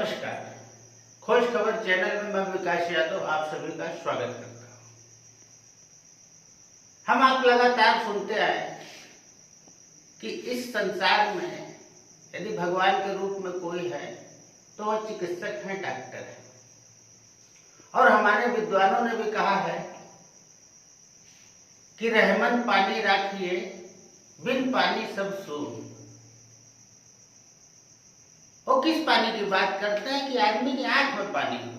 नमस्कार। खोज खबर चैनल में मैं विकास यादव आप सभी का स्वागत करता हूँ। हम आप लगातार सुनते आए कि इस संसार में यदि भगवान के रूप में कोई है तो वह चिकित्सक है, डॉक्टर है। और हमारे विद्वानों ने भी कहा है कि रहमन पानी राखिए, बिन पानी सब सून। वो किस पानी की बात करते हैं कि आदमी की आंख में पानी हो।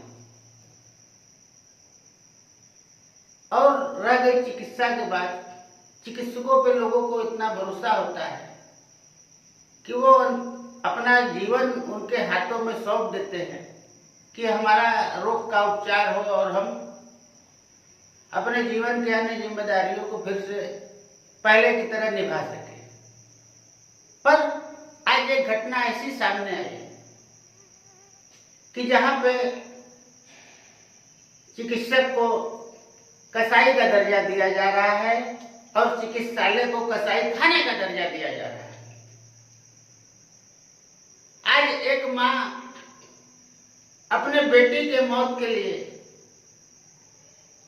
और रह गई चिकित्सा के बाद, चिकित्सकों पे लोगों को इतना भरोसा होता है कि वो अपना जीवन उनके हाथों में सौंप देते हैं कि हमारा रोग का उपचार हो और हम अपने जीवन की अन्य जिम्मेदारियों को फिर से पहले की तरह निभा सके। पर आज एक घटना ऐसी सामने आई कि जहां पे चिकित्सक को कसाई का दर्जा दिया जा रहा है और चिकित्सालय को कसाई खाने का दर्जा दिया जा रहा है। आज एक मां अपने बेटी के मौत के लिए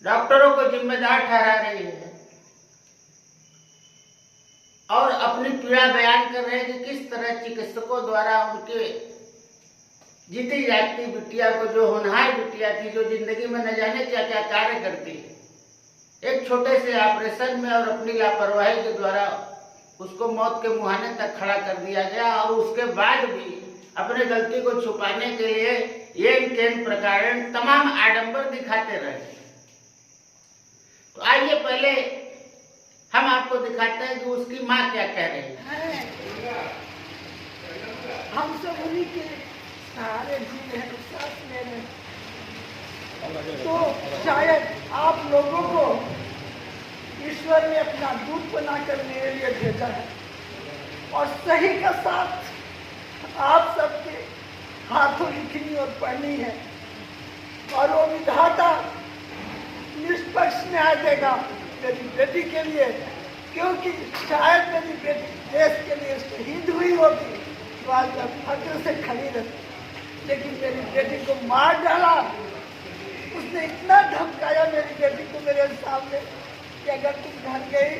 डॉक्टरों को जिम्मेदार ठहरा रही है और अपनी पीड़ा बयान कर रहे हैं कि किस तरह चिकित्सकों द्वारा उनके जीती जागती बिटिया को, जो होनहार बिटिया थी, जो जिंदगी में न जाने क्या क्या कार्य करती है, एक छोटे से ऑपरेशन में और अपनी लापरवाही के द्वारा उसको मौत के मुहाने तक खड़ा कर दिया गया। और उसके बाद भी अपने गलती को छुपाने के लिए येन केन प्रकार तमाम आडंबर दिखाते रहे। तो आइए पहले हम आपको दिखाते हैं कि उसकी माँ क्या कह रही है। हम सब उन्हीं के सहारे जी रहे, सांस ले रहे। तो शायद आप लोगों को ईश्वर ने अपना दूत बनाकर मेरे लिए भेजा है और सही का साथ आप सबके हाथों लिखनी और पढ़नी है और वो विधाता निष्पक्ष न्याय देगा मेरी बेटी के लिए, क्योंकि शायद मेरी बेटी देश के लिए शहीद हुई होगी तो आज तक फक्र से खड़ी रहती, लेकिन मेरी बेटी को मार डाला। उसने इतना धमकाया मेरी बेटी को मेरे सामने कि अगर तुम घर गई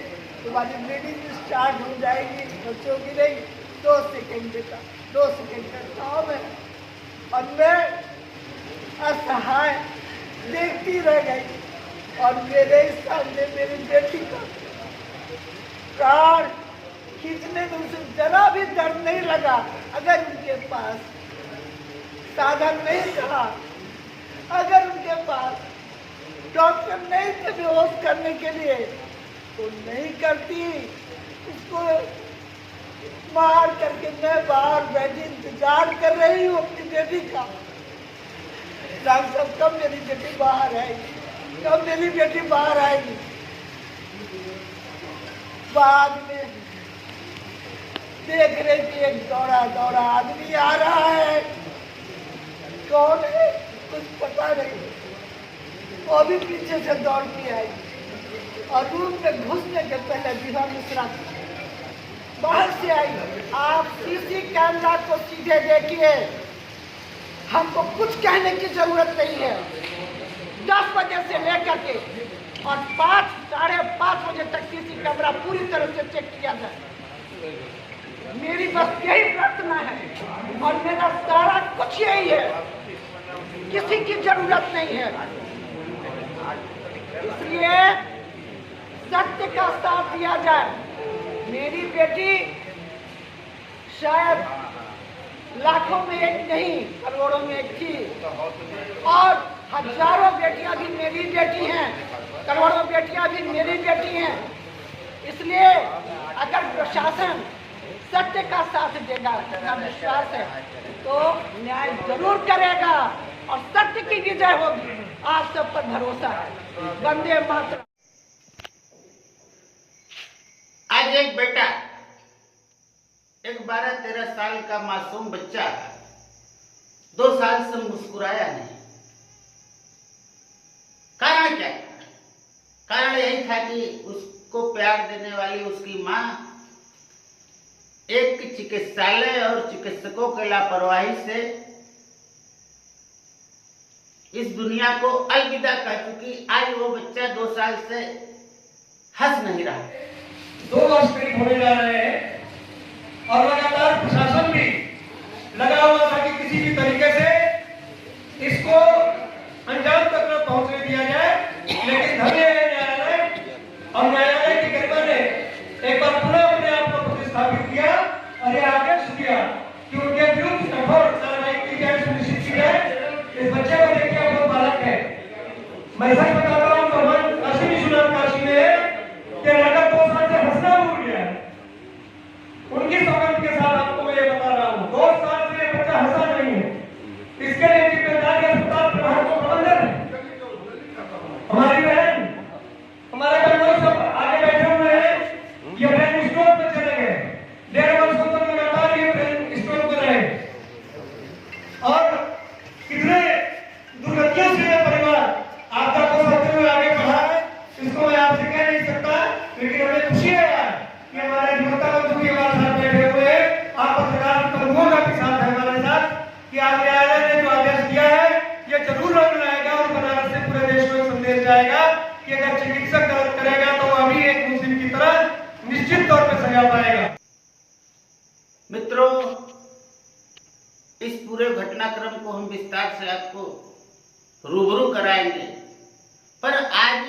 तुम्हारी ब्लीडिंग स्टार्ट हो जाएगी, बचोगी नहीं। 2 सेकेंड बेटा, 2 सेकेंड का काम है। और मैं असहाय देखती रह गई और मेरे सामने मेरी बेटी का प्राण खींचने में उसे जरा भी दर्द नहीं लगा। अगर उनके पास साधन नहीं था, अगर उनके पास डॉक्टर नहीं थे बेहोश करने के लिए, तो नहीं करती। उसको मार करके मैं बाहर बैठी इंतजार कर रही हूँ अपनी बेटी का। डॉक्टर साहब कब मेरी बेटी बाहर आएगी, कब मेरी बेटी बाहर आएगी। बाद में देख रही थी एक दौड़ा दौड़ा आदमी आ रहा है। कौन है कुछ पता नहीं, वो भी पीछे से दौड़ के आई और रूम में घुसने के पहले विभा मिश्रा बाहर से आई। आप सीसी कैमरा को सीधे देखिए, हमको कुछ कहने की जरूरत नहीं है। 10 बजे से लेकर के और 5, साढ़े 5 बजे तक सीसी कैमरा पूरी तरह से चेक किया जाए। मेरी बस यही प्रार्थना है और मेरा सारा कुछ यही है, किसी की जरूरत नहीं है। इसलिए सत्य का साथ दिया जाए। मेरी बेटी शायद लाखों में एक नहीं, करोड़ों में एक थी और हजारों बेटियां भी मेरी बेटी हैं, करोड़ों बेटियां भी मेरी बेटी हैं। इसलिए अगर प्रशासन सत्य का साथ देगा, मेरा विश्वास है, तो न्याय जरूर करेगा और सत्य की विजय होगी। आप सब पर भरोसा है। वंदे मातरम। आज एक बेटा, एक 12-13 साल का मासूम बच्चा 2 साल से मुस्कुराया नहीं। कारण क्या था? कारण यही था कि उसको प्यार देने वाली उसकी मां एक चिकित्सालय और चिकित्सकों के लापरवाही से इस दुनिया को अलविदा कह चुकी। आज वो बच्चा 2 साल से हंस नहीं रहा। 2 वर्ष करीब होने जा रहे हैं और लगातार प्रशासन भी लगा हुआ था कि किसी भी तरीके से इसको अंजाम तक न पहुंचने दिया जाए, लेकिन धन्य है न्यायालय और न्यायालय की गरिमा ने एक बार पुनः अपने आप को प्रतिस्थापित किया और यह आदेश दिया कि उनके विरुद्ध कठोर कार्रवाई की जाए, सुनिश्चित की जाए। इस बच्चे को देखिए बहुत बालक है। मैं सच बताता हूँ, भगवान काशी विश्वनाथ काशी में कि लगा 2 साल से हंसना भूल गया है। उनकी सौगंध के साथ आपको मैं ये बता रहा हूँ, 2 साल से ये बच्चा हंसा नहीं है। इसके लिए जिम्मेदारी अस्पताल प्रबंधन को प्रबंधन है। हमारी बहन, हमारे बहनों सब आगे बैठे हुए हैं, ये ब्रेन स्ट्रोक पे चले गए। 1.5 वर्षों तक लगातार ये ब्रेन स्ट्रोक पे रहे और कितने दुर्गतियों से ये परिवार आपदा को सहते हुए आगे बढ़ा है, इसको मैं आपसे कह नहीं सकता। लेकिन हमें खुशी है यार कि हमारे अधिवक्ता बंधु भी हमारे साथ बैठे हुए हैं, आप पत्रकार बंधुओं का भी साथ है हमारे साथ, कि आज न्यायालय ने जो आदेश दिया है ये जरूर रंग लाएगा और बनारस से पूरे देश को एक संदेश जाएगा कि अगर चिकित्सक गलत करेगा तो वह भी एक मुस्लिम की तरह निश्चित तौर पर सजा पाएगा। मित्रों, इस पूरे घटनाक्रम को हम विस्तार से आपको रूबरू कराएंगे, पर आज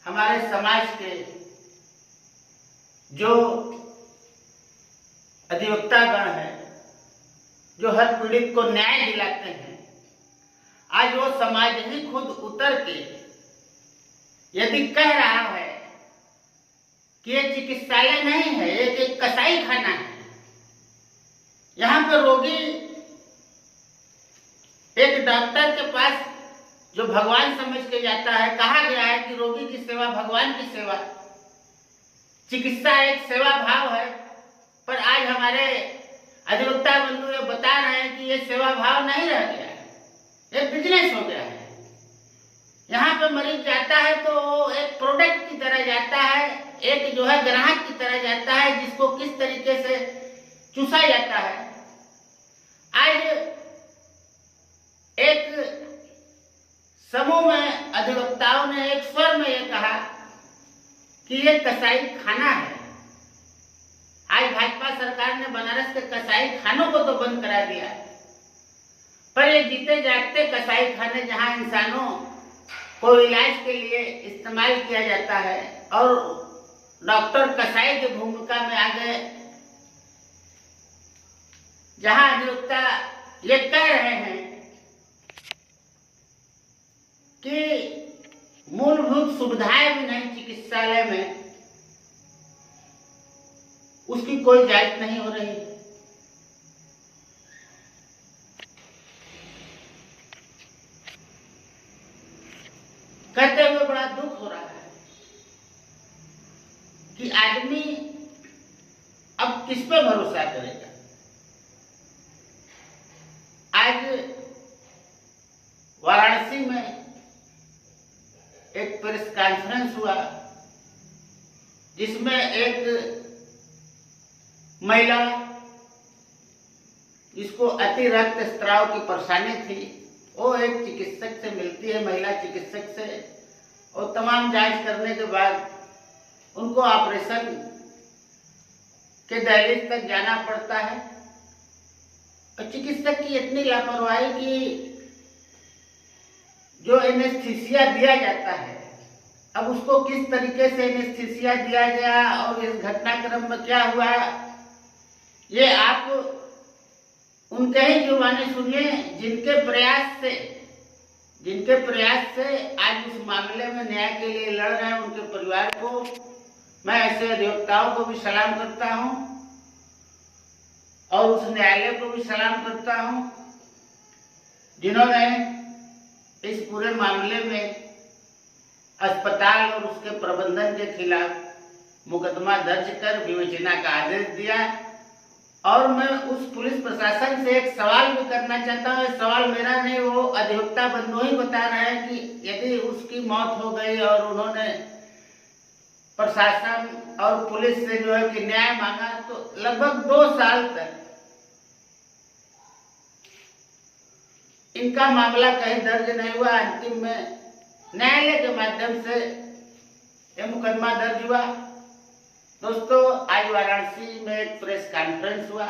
हमारे समाज के जो अधिवक्तागण हैं, जो हर पीड़ित को न्याय दिलाते हैं, आज वो समाज ही खुद उतर के यदि कह रहा है कि ये चिकित्सालय नहीं है, एक कसाई खाना है। यहाँ पे रोगी एक डॉक्टर के पास जो भगवान समझ के जाता है, कहा गया है कि रोगी की सेवा भगवान की सेवा, चिकित्सा एक सेवा भाव है। पर आज हमारे अधिवक्ता बंधु ये बता रहे हैं कि ये सेवा भाव नहीं रह गया है, ये बिजनेस हो गया है। यहाँ पे मरीज जाता है तो वो एक प्रोडक्ट की तरह जाता है, एक जो है ग्राहक की तरह जाता है, जिसको किस तरीके से चूसा जाता है। आज एक समूह में अधिवक्ताओं ने एक स्वर में ये कहा कि ये कसाई खाना है। आज भाजपा सरकार ने बनारस के कसाई खानों को तो बंद करा दिया, पर ये जीते जागते कसाई खाने जहां इंसानों को इलाज के लिए इस्तेमाल किया जाता है और डॉक्टर कसाई की भूमिका में आ गए, जहां अधिवक्ता ये कह रहे हैं कि मूलभूत सुविधाएं भी नहीं चिकित्सालय में, उसकी कोई जांच नहीं हो रही। कहते हुए बड़ा दुख हो रहा है कि आदमी अब किस पे भरोसा करेगा। आज वाराणसी में एक प्रेस कॉन्फ्रेंस हुआ, जिसमें एक महिला जिसको अति रक्तस्राव की परेशानी थी, वो एक चिकित्सक से मिलती है, महिला चिकित्सक से, और तमाम जांच करने के बाद उनको ऑपरेशन के दहलीज तक जाना पड़ता है। और चिकित्सक की इतनी लापरवाही कि जो एनेस्थीसिया दिया जाता है, अब उसको किस तरीके से एनेस्थीसिया दिया गया और इस घटनाक्रम में क्या हुआ, ये आप उनके ही जुबानी सुनिए, जिनके प्रयास से आज उस मामले में न्याय के लिए लड़ रहे हैं। उनके परिवार को मैं ऐसे अधिवक्ताओं को भी सलाम करता हूं और उस न्यायालय को भी सलाम करता हूं, जिन्होंने इस पूरे मामले में अस्पताल और उसके प्रबंधन के खिलाफ मुकदमा दर्ज कर विवेचना का आदेश दिया। और मैं उस पुलिस प्रशासन से एक सवाल भी करना चाहता हूँ। सवाल मेरा नहीं, वो अधिवक्ता बंधु ही बता रहे हैं कि यदि उसकी मौत हो गई और उन्होंने प्रशासन और पुलिस से जो है कि न्याय मांगा, तो लगभग 2 साल तक इनका मामला कहीं दर्ज नहीं हुआ। अंतिम में न्यायालय के माध्यम से यह मुकदमा दर्ज हुआ। दोस्तों, आज वाराणसी में एक प्रेस कॉन्फ्रेंस हुआ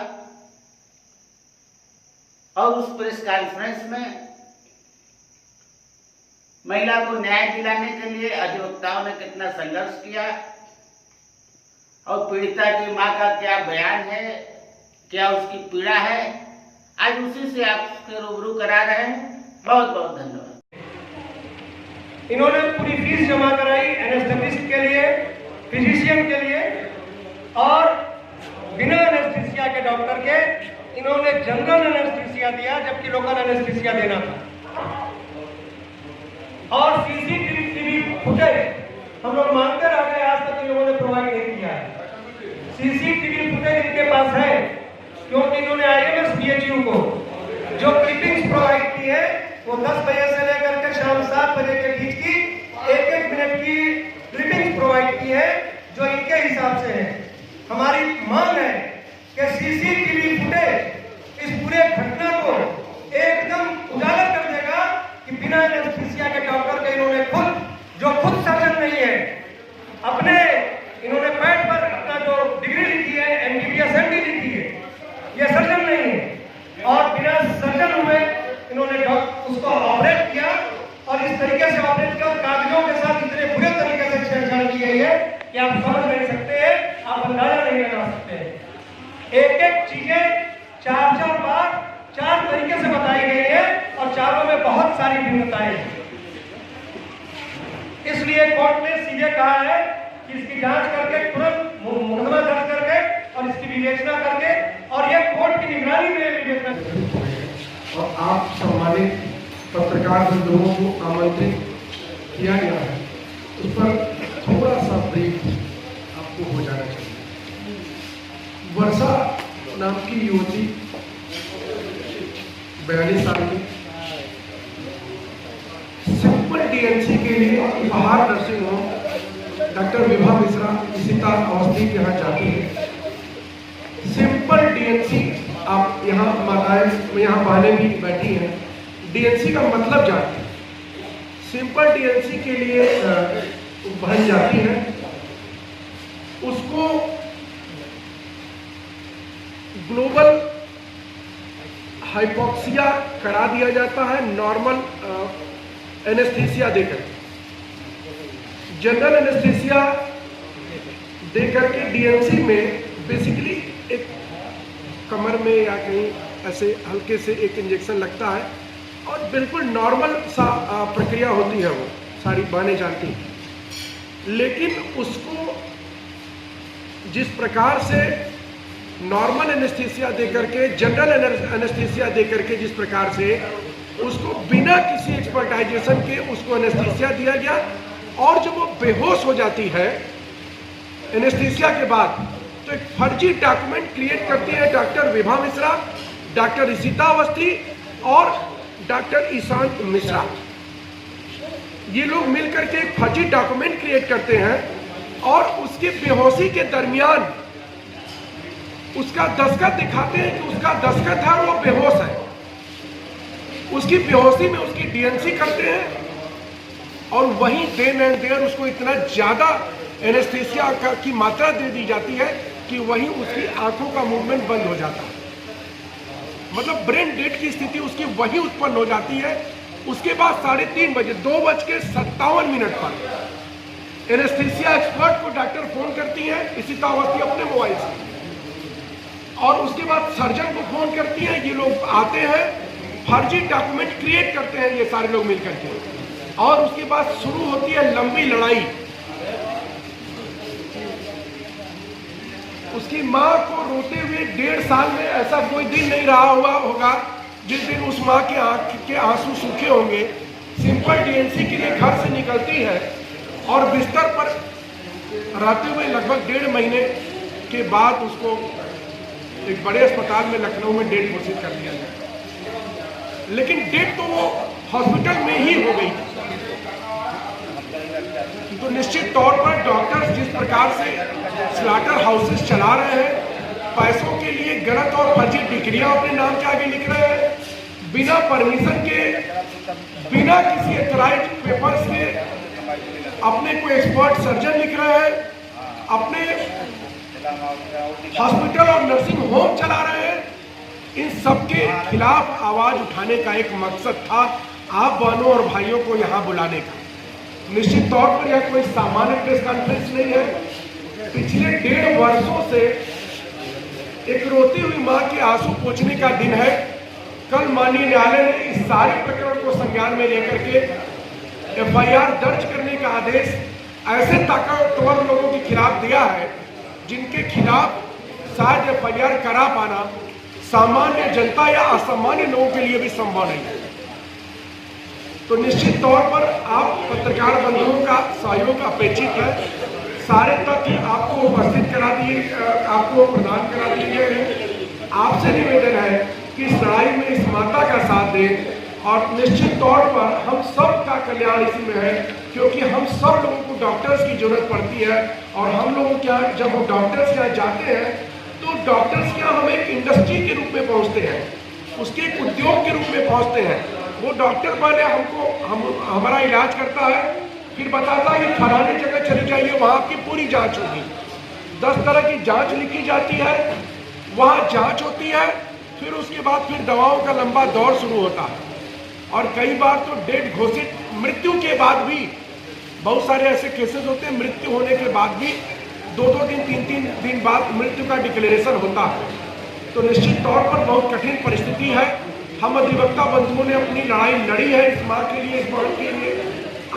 और उस प्रेस कॉन्फ्रेंस में महिला को न्याय दिलाने के लिए अधिवक्ताओं ने कितना संघर्ष किया और पीड़िता की मां का क्या बयान है, क्या उसकी पीड़ा है, आज उसी से आपके रूबरू करा रहे हैं। बहुत बहुत धन्यवाद। इन्होंने पूरी फीस जमा कराई एनेस्थेटिस्ट के लिए, फिजिशियन के लिए, और बिना एनेस्थीसिया के डॉक्टर के इन्होंने जनरल एनेस्थीसिया दिया, जबकि लोकल एनेस्थीसिया देना था। और सीसीटीवी फुटेज हम लोग मांगते रह गए, आज तक इन लोगों ने प्रोवाइड नहीं किया है। सीसीटीवी फुटेज इनके पास है, क्योंकि इन्होंने आईएमएस बीएचयू को जो क्लिपिंग्स प्रोवाइड की है वो 10 बजे से लेकर के शाम 7 बजे के बीच की 1-1 मिनट की क्लिपिंग्स प्रोवाइड की है, जो इनके हिसाब से है। हमारी मांग है कि सीसीटीवी फुटेज इस पूरे घटना को एकदम उजागर कर देगा कि बिना एनेस्थीसिया के डॉक्टर के इन्होंने खुद सर्जन नहीं है, अपने इन्होंने पैड पर अपना जो डिग्री लिखी है एमबीबीएस एमडी लिखी है, ये सर्जन नहीं है, और बिना सर्जन हुए इन्होंने उसको ऑपरेट किया। और इस तरीके से ऑपरेट किया, कागजों के साथ इतने बुरे तरीके से छेड़छाड़ की गई है कि आप समझ नहीं सकते, आप अंदाजा नहीं लगा सकते। एक चीजें 4 बार 4 तरीके से बताई गई है और चारों में बहुत सारी भिन्नताएं हैं। इसलिए कोर्ट ने सीधे कहा है कि इसकी जांच करके तुरंत मुकदमा दर्ज करके और इसकी विवेचना करके, और यह कोर्ट की निगरानी में विवेचना। और आप सम्मानित पत्रकार बंधुओं को आमंत्रित किया गया है, उस पर थोड़ा सा ब्रीफ आपको हो जाना चाहिए। वर्षा नाम की युवती 42 साल की सिंपल डीएनसी के लिए Uphaar nursing home doctor Vibha Mishra Ishita Awasthi के यहाँ जाती है। सिंपल डीएनसी, आप यहाँ माताएं यहाँ बहनें भी बैठी हैं, डीएनसी का मतलब जानते हैं। सिंपल डीएनसी के लिए बहन जाती है, उसको ग्लोबल हाइपोक्सिया करा दिया जाता है नॉर्मल एनेस्थीसिया देकर। जनरल एनेस्थीसिया देकर के डीएनसी में बेसिकली एक कमर में या कहीं ऐसे हल्के से एक इंजेक्शन लगता है और बिल्कुल नॉर्मल सा प्रक्रिया होती है, वो सारी बहनें जानती हैं। लेकिन उसको जिस प्रकार से नॉर्मल एनेस्थीसिया देकर के, जनरल एनेस्थीसिया देकर के जिस प्रकार से उसको बिना किसी एक्सपर्टाइजेशन के उसको एनेस्थीसिया दिया गया, और जब वो बेहोश हो जाती है एनेस्थीसिया के बाद, तो एक फर्जी डॉक्यूमेंट क्रिएट करती है डॉक्टर विभा मिश्रा, डॉक्टर इसिता अवस्थी और डॉक्टर ईशांत मिश्रा। ये लोग मिलकर के एक फर्जी डॉक्यूमेंट क्रिएट करते हैं और उसकी बेहोशी के दरमियान उसका दस्तखत दिखाते हैं कि उसका दस्तखत है और वो बेहोश है। उसकी बेहोशी में उसकी डीएनसी करते हैं और वहीं देन एंड देयर उसको इतना ज़्यादा एनेस्थीसिया की मात्रा दे दी जाती है कि वहीं उसकी आंखों का मूवमेंट बंद हो जाता है। मतलब ब्रेन डेड की स्थिति उसकी वहीं उत्पन्न हो जाती है। उसके बाद 3:30 बजे 2:57 पर एनेस्थीसिया एक्सपर्ट को डॉक्टर फोन करती है, इसिता अवस्थी अपने मोबाइल से, और उसके बाद सर्जन को फोन करती है। ये लोग आते हैं, फर्जी डॉक्यूमेंट क्रिएट करते हैं ये सारे लोग मिलकर के, और उसके बाद शुरू होती है लंबी लड़ाई। उसकी माँ को रोते हुए 1.5 साल में ऐसा कोई दिन नहीं रहा हुआ होगा जिस दिन उस माँ के आंख के आंसू सूखे होंगे। सिंपल डीएनसी के लिए घर से निकलती है और बिस्तर पर रहते हुए लगभग 1.5 महीने के बाद उसको एक बड़े अस्पताल में लखनऊ में डेड घोषित कर दिया गया। लेकिन डेड तो वो हॉस्पिटल में ही हो गई। तो निश्चित तौर पर डॉक्टर्स जिस प्रकार से स्लॉटर हाउसेस चला रहे हैं, पैसों के लिए गलत और फर्जी डिग्रियां अपने नाम के आगे लिख रहे हैं, बिना परमिशन के, बिना किसी एथराइज पेपर्स के अपने को एक्सपर्ट सर्जन लिख रहे हैं, अपने हॉस्पिटल और नर्सिंग होम चला रहे हैं। इन सबके खिलाफ आवाज उठाने का एक मकसद था आप बहनों और भाइयों को यहाँ बुलाने का। निश्चित तौर पर यह कोई सामान्य प्रेस कॉन्फ्रेंस नहीं है। पिछले 1.5 वर्षों से एक रोती हुई मां के आंसू पोंछने का दिन है। कल माननीय न्यायालय ने इस सारे प्रकरण को संज्ञान में लेकर के FIR दर्ज करने का आदेश ऐसे ताकतवर लोगों के खिलाफ दिया है जिनके खिलाफ शायद FIR करा पाना सामान्य जनता या असामान्य लोगों के लिए भी संभव नहीं है। तो निश्चित तौर पर आप पत्रकार बंधुओं का सहयोग अपेक्षित है। सारे तथ्य आपको उपस्थित करा दिए, आपको प्रदान करा दिए गए हैं। आपसे निवेदन है कि इस लड़ाई में इस माता का साथ दें और निश्चित तौर पर हम सब का कल्याण इसी में है, क्योंकि हम सब लोगों को डॉक्टर्स की जरूरत पड़ती है। और हम लोगों के यहाँ जब हम डॉक्टर्स के यहाँ जाते हैं तो डॉक्टर्स के यहाँ हम एक इंडस्ट्री के रूप में पहुँचते हैं, उसके एक उद्योग के रूप में पहुँचते हैं। वो डॉक्टर पहले हमारा इलाज करता है, फिर बताता है कि फलाने जगह चले जाइए, वहाँ आपकी पूरी जांच होगी। 10 तरह की जांच लिखी जाती है, वहाँ जांच होती है, फिर उसके बाद फिर दवाओं का लंबा दौर शुरू होता है। और कई बार तो डेट घोषित मृत्यु के बाद भी बहुत सारे ऐसे केसेस होते हैं, मृत्यु होने के बाद भी 2-2 दिन 3-3 दिन बाद मृत्यु का डिक्लेरेशन होता है। तो निश्चित तौर पर बहुत कठिन परिस्थिति है। हम अधिवक्ता बंधुओं ने अपनी लड़ाई लड़ी है इस मां के लिए, इस बहन के लिए।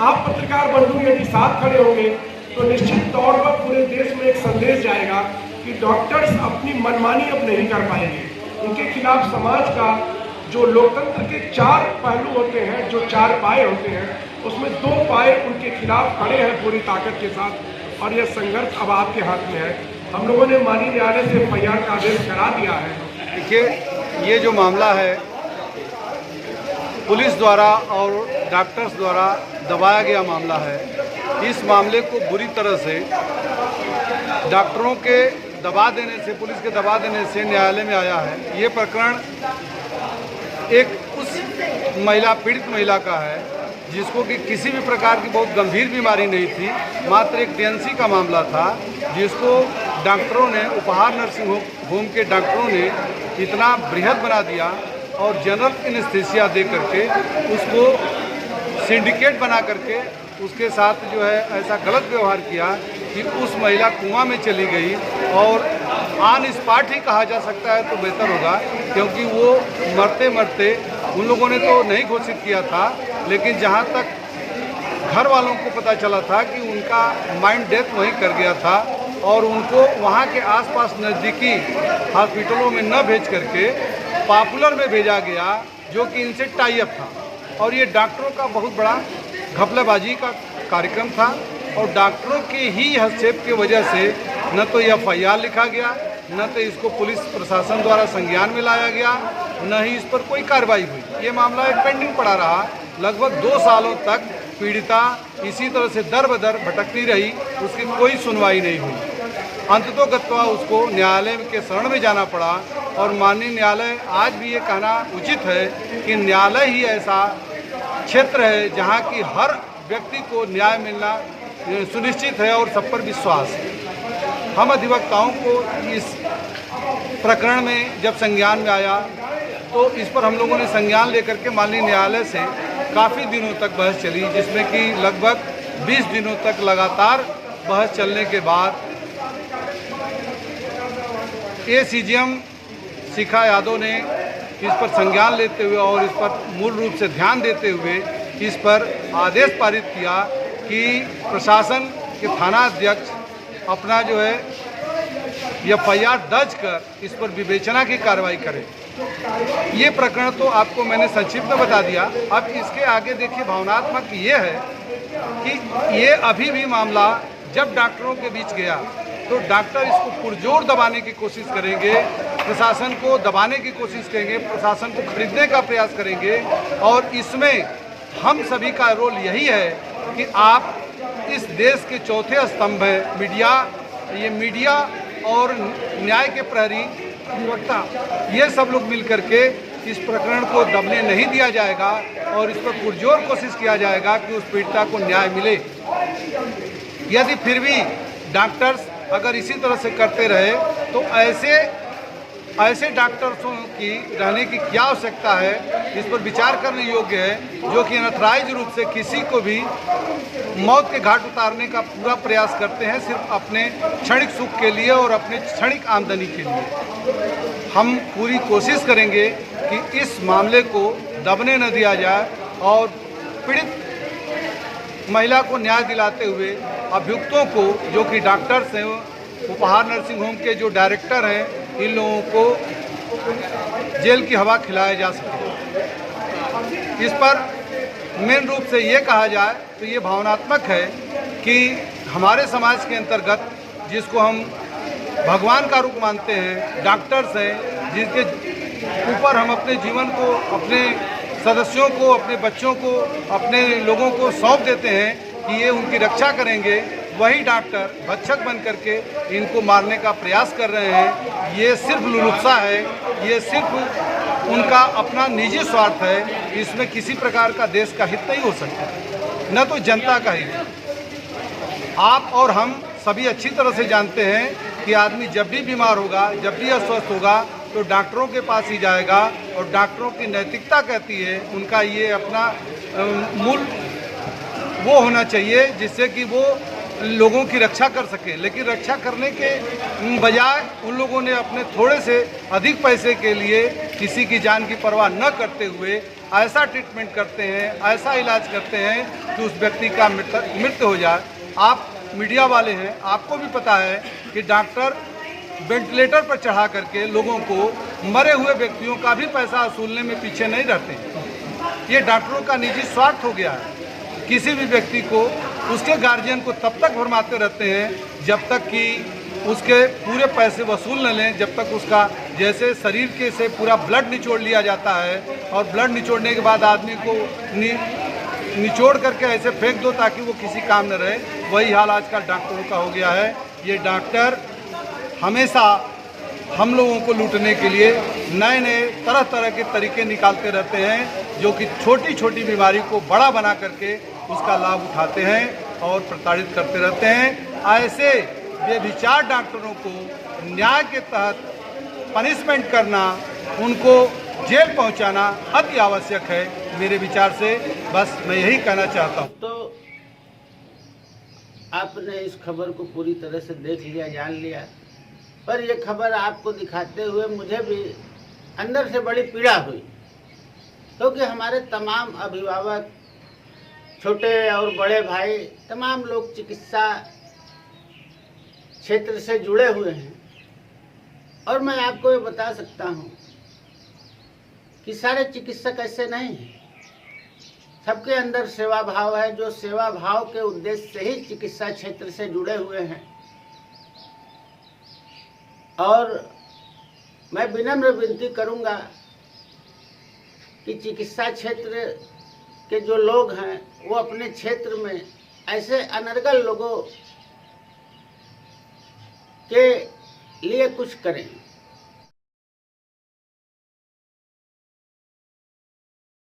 आप पत्रकार बंधु यदि साथ खड़े होंगे तो निश्चित तौर पर पूरे देश में एक संदेश जाएगा कि डॉक्टर्स अपनी मनमानी अब नहीं कर पाएंगे। उनके खिलाफ समाज का जो लोकतंत्र के 4 पहलू होते हैं, जो 4 पाए होते हैं, उसमें 2 पाए उनके खिलाफ खड़े हैं पूरी ताकत के साथ। और यह संघर्ष अब आपके हाथ में है। हम लोगों ने माननीय न्यायालय से FIR का आदेश करा दिया है। देखिए, ये जो मामला है पुलिस द्वारा और डॉक्टर्स द्वारा दबाया गया मामला है। इस मामले को बुरी तरह से डॉक्टरों के दबा देने से, पुलिस के दबा देने से न्यायालय में आया है। ये प्रकरण एक उस महिला, पीड़ित महिला का है जिसको कि किसी भी प्रकार की बहुत गंभीर बीमारी नहीं थी, मात्र एक DNC का मामला था, जिसको डॉक्टरों ने, उपहार नर्सिंग होम के डॉक्टरों ने इतना बृहद बना दिया और जनरल एनेस्थीसिया दे करके उसको सिंडिकेट बना करके उसके साथ जो है ऐसा गलत व्यवहार किया कि उस महिला कुआं में चली गई। और ऑन स्पॉट ही कहा जा सकता है तो बेहतर होगा, क्योंकि वो मरते मरते, उन लोगों ने तो नहीं घोषित किया था, लेकिन जहाँ तक घर वालों को पता चला था कि उनका माइंड डेथ वहीं कर गया था और उनको वहाँ के आसपास नज़दीकी हॉस्पिटलों में न भेज करके पॉपुलर में भेजा गया, जो कि इनसे टाई अप था। और ये डॉक्टरों का बहुत बड़ा घपलाबाजी का कार्यक्रम था और डॉक्टरों के ही हस्तक्षेप की वजह से न तो FIR लिखा गया, न तो इसको पुलिस प्रशासन द्वारा संज्ञान में लाया गया, न ही इस पर कोई कार्रवाई हुई। ये मामला एक पेंडिंग पड़ा रहा। लगभग 2 सालों तक पीड़िता इसी तरह से दर बदर भटकती रही, उसकी कोई सुनवाई नहीं हुई। अंततोगत्वा उसको न्यायालय के शरण में जाना पड़ा। और माननीय न्यायालय, आज भी ये कहना उचित है कि न्यायालय ही ऐसा क्षेत्र है जहाँ की हर व्यक्ति को न्याय मिलना सुनिश्चित है और सब पर विश्वास है। हम अधिवक्ताओं को इस प्रकरण में जब संज्ञान में आया तो इस पर हम लोगों ने संज्ञान लेकर के माननीय न्यायालय से काफ़ी दिनों तक बहस चली, जिसमें कि लगभग 20 दिनों तक लगातार बहस चलने के बाद ACGM शिखा यादव ने इस पर संज्ञान लेते हुए और इस पर मूल रूप से ध्यान देते हुए इस पर आदेश पारित किया कि प्रशासन के थाना अध्यक्ष अपना जो है FIR दर्ज कर इस पर विवेचना की कार्रवाई करें। ये प्रकरण तो आपको मैंने संक्षिप्त में बता दिया। अब इसके आगे देखिए, भावनात्मक ये है कि ये अभी भी मामला जब डॉक्टरों के बीच गया तो डॉक्टर इसको पुरजोर दबाने की कोशिश करेंगे, प्रशासन को दबाने की कोशिश करेंगे, प्रशासन को खरीदने का प्रयास करेंगे। और इसमें हम सभी का रोल यही है कि आप इस देश के चौथे स्तंभ हैं मीडिया, ये मीडिया और न्याय के प्रहरी, अधिवक्ता, ये सब लोग मिल करके इस प्रकरण को दबने नहीं दिया जाएगा और इस पर पुरजोर कोशिश किया जाएगा कि उस पीड़िता को न्याय मिले। यदि फिर भी डॉक्टर्स अगर इसी तरह से करते रहे तो ऐसे डॉक्टर्सों की रहने की क्या आवश्यकता है, इस पर विचार करने योग्य है, जो कि अनथराइज रूप से किसी को भी मौत के घाट उतारने का पूरा प्रयास करते हैं सिर्फ अपने क्षणिक सुख के लिए और अपने क्षणिक आमदनी के लिए। हम पूरी कोशिश करेंगे कि इस मामले को दबने न दिया जाए और पीड़ित महिला को न्याय दिलाते हुए अभियुक्तों को, जो कि डॉक्टर्स हैं, उपहार नर्सिंग होम के जो डायरेक्टर हैं, इन लोगों को जेल की हवा खिलाया जा सके। इस पर मेन रूप से ये कहा जाए तो ये भावनात्मक है कि हमारे समाज के अंतर्गत जिसको हम भगवान का रूप मानते हैं, डॉक्टर्स हैं, जिनके ऊपर हम अपने जीवन को, अपने सदस्यों को, अपने बच्चों को, अपने लोगों को सौंप देते हैं कि ये उनकी रक्षा करेंगे, वही डॉक्टर भक्षक बन करके इनको मारने का प्रयास कर रहे हैं। ये सिर्फ लुलुप्सा है, ये सिर्फ उनका अपना निजी स्वार्थ है। इसमें किसी प्रकार का देश का हित नहीं हो सकता, न तो जनता का हित। आप और हम सभी अच्छी तरह से जानते हैं कि आदमी जब भी बीमार होगा, जब भी अस्वस्थ होगा, तो डॉक्टरों के पास ही जाएगा और डॉक्टरों की नैतिकता कहती है, उनका ये अपना मूल वो होना चाहिए जिससे कि वो लोगों की रक्षा कर सके। लेकिन रक्षा करने के बजाय उन लोगों ने अपने थोड़े से अधिक पैसे के लिए किसी की जान की परवाह न करते हुए ऐसा ट्रीटमेंट करते हैं, ऐसा इलाज करते हैं कि उस व्यक्ति का मृत्यु हो जाए। आप मीडिया वाले हैं, आपको भी पता है कि डॉक्टर वेंटिलेटर पर चढ़ा करके लोगों को, मरे हुए व्यक्तियों का भी पैसा वसूलने में पीछे नहीं रहते। ये डॉक्टरों का निजी स्वार्थ हो गया है। किसी भी व्यक्ति को, उसके गार्जियन को तब तक भरमाते रहते हैं जब तक कि उसके पूरे पैसे वसूल न लें, जब तक उसका जैसे शरीर के से पूरा ब्लड निचोड़ लिया जाता है और ब्लड निचोड़ने के बाद आदमी को निचोड़ करके ऐसे फेंक दो ताकि वो किसी काम न रहे। वही हाल आजकल डॉक्टरों का हो गया है। ये डॉक्टर हमेशा हम लोगों को लूटने के लिए नए नए तरह तरह के तरीके निकालते रहते हैं, जो कि छोटी छोटी बीमारी को बड़ा बना करके उसका लाभ उठाते हैं और प्रताड़ित करते रहते हैं। ऐसे बेविचार डॉक्टरों को न्याय के तहत पनिशमेंट करना, उनको जेल पहुंचाना अति आवश्यक है मेरे विचार से। बस मैं यही कहना चाहता हूँ। तो आपने इस खबर को पूरी तरह से देख लिया, जान लिया, पर यह खबर आपको दिखाते हुए मुझे भी अंदर से बड़ी पीड़ा हुई, क्योंकि हमारे तमाम अभिभावक, छोटे और बड़े भाई, तमाम लोग चिकित्सा क्षेत्र से जुड़े हुए हैं। और मैं आपको ये बता सकता हूँ कि सारे चिकित्सक ऐसे नहीं हैं। सबके अंदर सेवा भाव है, जो सेवा भाव के उद्देश्य से ही चिकित्सा क्षेत्र से जुड़े हुए हैं। और मैं विनम्र विनती करूंगा कि चिकित्सा क्षेत्र के जो लोग हैं वो अपने क्षेत्र में ऐसे अनर्गल लोगों के लिए कुछ करें।